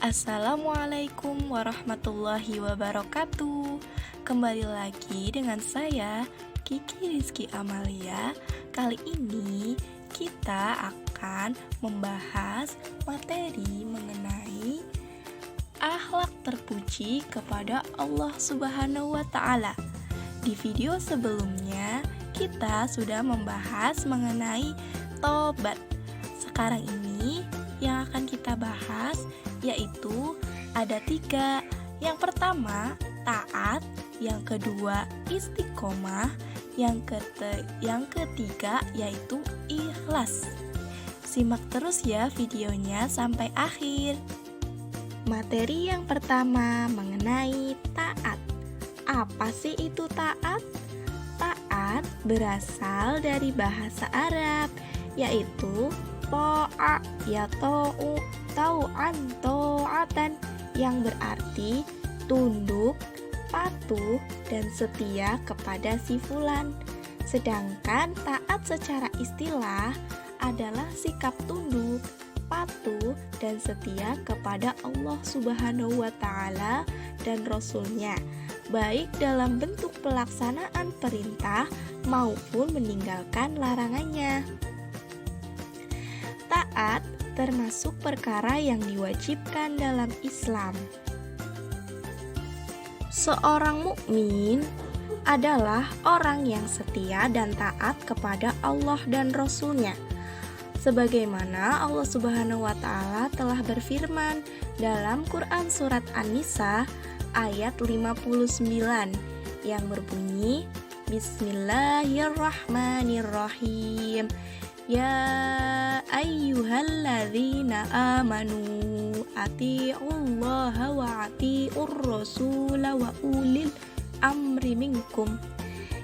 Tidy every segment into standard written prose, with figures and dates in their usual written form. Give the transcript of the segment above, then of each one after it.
Assalamualaikum warahmatullahi wabarakatuh. Kembali lagi dengan saya Kiki Rizky Amalia. Kali ini kita akan membahas materi mengenai akhlak terpuji kepada Allah Subhanahu wa Ta'ala. Di video sebelumnya kita sudah membahas mengenai tobat. Sekarang ini yang akan kita bahas yaitu ada 3. Yang pertama taat, yang kedua istiqomah, yang ketiga yaitu ikhlas. Simak terus ya videonya sampai akhir. Materi yang pertama mengenai taat. Apa sih itu taat? Taat berasal dari bahasa Arab yaitu to'a ya to'u tau'an to'atan yang berarti tunduk, patuh, dan setia kepada si fulan. Sedangkan taat secara istilah adalah sikap tunduk, patuh, dan setia kepada Allah Subhanahu wa Ta'ala dan Rasul-Nya, baik dalam bentuk pelaksanaan perintah maupun meninggalkan larangannya. Taat termasuk perkara yang diwajibkan dalam Islam. Seorang mukmin adalah orang yang setia dan taat kepada Allah dan Rasul-Nya. Sebagaimana Allah Subhanahu wa Ta'ala telah berfirman dalam Quran surat An-Nisa ayat 59 yang berbunyi Bismillahirrahmanirrahim. Ya ayyuhalladzina amanu ati'ullaha wa ati'ur rasula wa ulil amri minkum.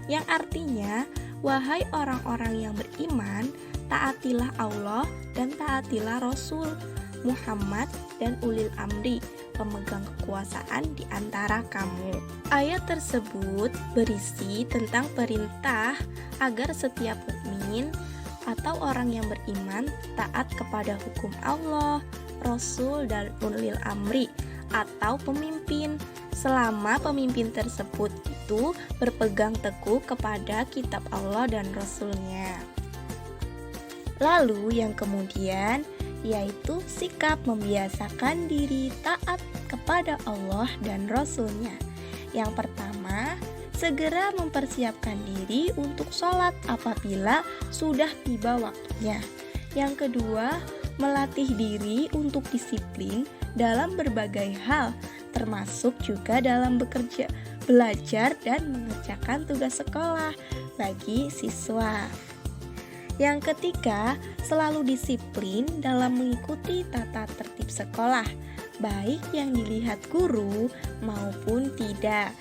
Yang artinya, wahai orang-orang yang beriman, taatilah Allah dan taatilah Rasul Muhammad dan ulil amri, pemegang kekuasaan di antara kamu. Ayat tersebut berisi tentang perintah agar setiap mukmin atau orang yang beriman taat kepada hukum Allah, Rasul, dan ulil amri atau pemimpin selama pemimpin tersebut itu berpegang teguh kepada kitab Allah dan Rasul-Nya. Lalu yang kemudian yaitu sikap membiasakan diri taat kepada Allah dan Rasul-Nya. Yang pertama, segera mempersiapkan diri untuk sholat apabila sudah tiba waktunya. Yang kedua, melatih diri untuk disiplin dalam berbagai hal, termasuk juga dalam bekerja, belajar, dan mengerjakan tugas sekolah bagi siswa. Yang ketiga, selalu disiplin dalam mengikuti tata tertib sekolah, baik yang dilihat guru maupun tidak.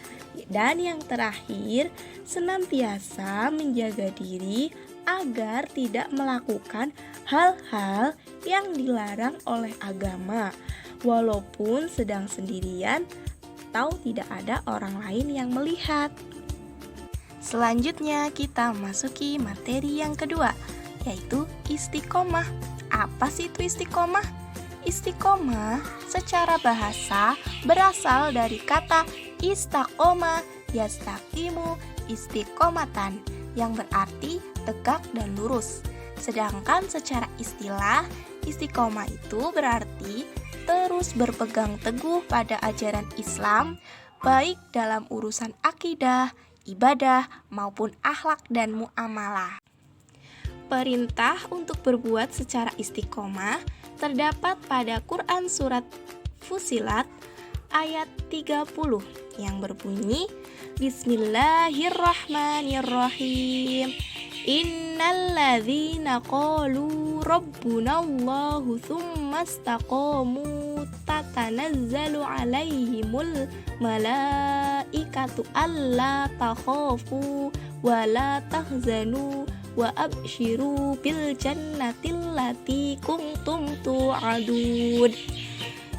Dan yang terakhir, senantiasa menjaga diri agar tidak melakukan hal-hal yang dilarang oleh agama, walaupun sedang sendirian atau tidak ada orang lain yang melihat. Selanjutnya kita masuki materi yang kedua, yaitu istiqomah. Apa sih itu istiqomah? Istiqomah secara bahasa berasal dari kata istaqoma yastaqimu istiqomatan yang berarti tegak dan lurus. Sedangkan secara istilah, istiqomah itu berarti terus berpegang teguh pada ajaran Islam, baik dalam urusan akidah, ibadah, maupun akhlak dan muamalah. Perintah untuk berbuat secara istiqomah terdapat pada Quran surat Fussilat ayat 30 yang berbunyi Bismillahirrahmanirrahim. Innalladzina qalu rabbunallahu tsumma istaqamu tatanazzalu alaihimul malaikatu alla takhafu wa la tahzanu wa abshiru bil jannatil lati kuntum tu'adun.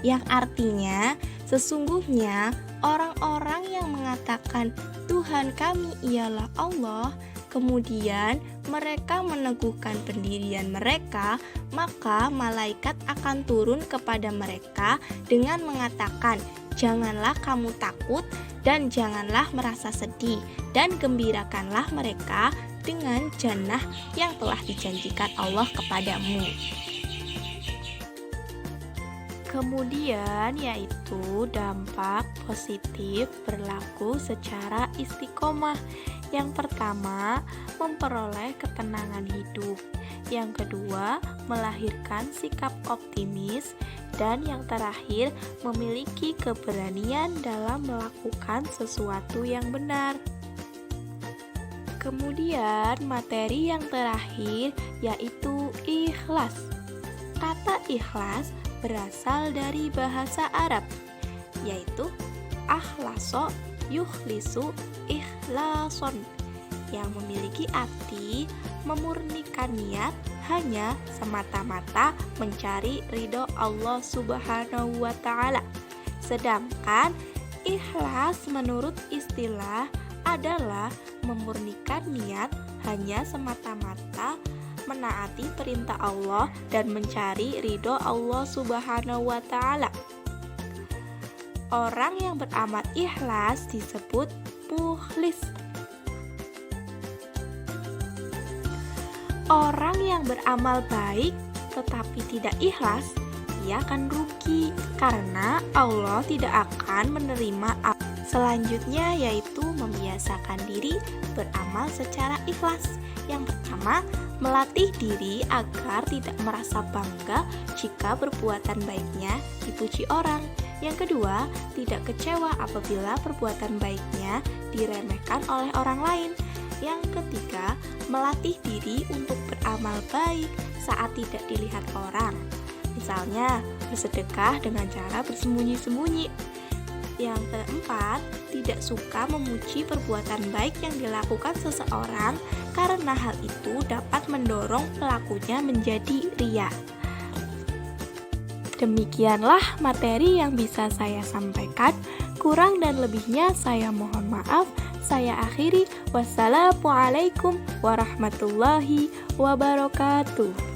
Yang artinya, sesungguhnya orang-orang yang mengatakan Tuhan kami ialah Allah, kemudian mereka meneguhkan pendirian mereka, maka malaikat akan turun kepada mereka dengan mengatakan, "Janganlah kamu takut dan janganlah merasa sedih, dan gembirakanlah mereka dengan jannah yang telah dijanjikan Allah kepadamu." Kemudian yaitu dampak positif berlaku secara istiqomah. Yang pertama, memperoleh ketenangan hidup. Yang kedua, melahirkan sikap optimis. Dan yang terakhir, memiliki keberanian dalam melakukan sesuatu yang benar. Kemudian materi yang terakhir yaitu ikhlas. Kata ikhlas berasal dari bahasa Arab, yaitu akhlaso yukhlisu ikhlason, yang memiliki arti memurnikan niat hanya semata-mata mencari ridho Allah Subhanahu wa Ta'ala. Sedangkan ikhlas menurut istilah adalah memurnikan niat hanya semata-mata menaati perintah Allah dan mencari ridho Allah Subhanahu wa Ta'ala. Orang yang beramal ikhlas disebut mukhlis. Orang yang beramal baik tetapi tidak ikhlas, ia akan rugi karena Allah tidak akan menerima. Selanjutnya yaitu membiasakan diri beramal secara ikhlas. Yang pertama, melatih diri agar tidak merasa bangga jika perbuatan baiknya dipuji orang. Yang kedua, tidak kecewa apabila perbuatan baiknya diremehkan oleh orang lain. Yang ketiga, melatih diri untuk beramal baik saat tidak dilihat orang. Misalnya, bersedekah dengan cara bersembunyi-sembunyi. Yang keempat, tidak suka memuji perbuatan baik yang dilakukan seseorang karena hal itu dapat mendorong pelakunya menjadi ria. Demikianlah materi yang bisa saya sampaikan. Kurang dan lebihnya saya mohon maaf. Saya akhiri. Wassalamualaikum warahmatullahi wabarakatuh.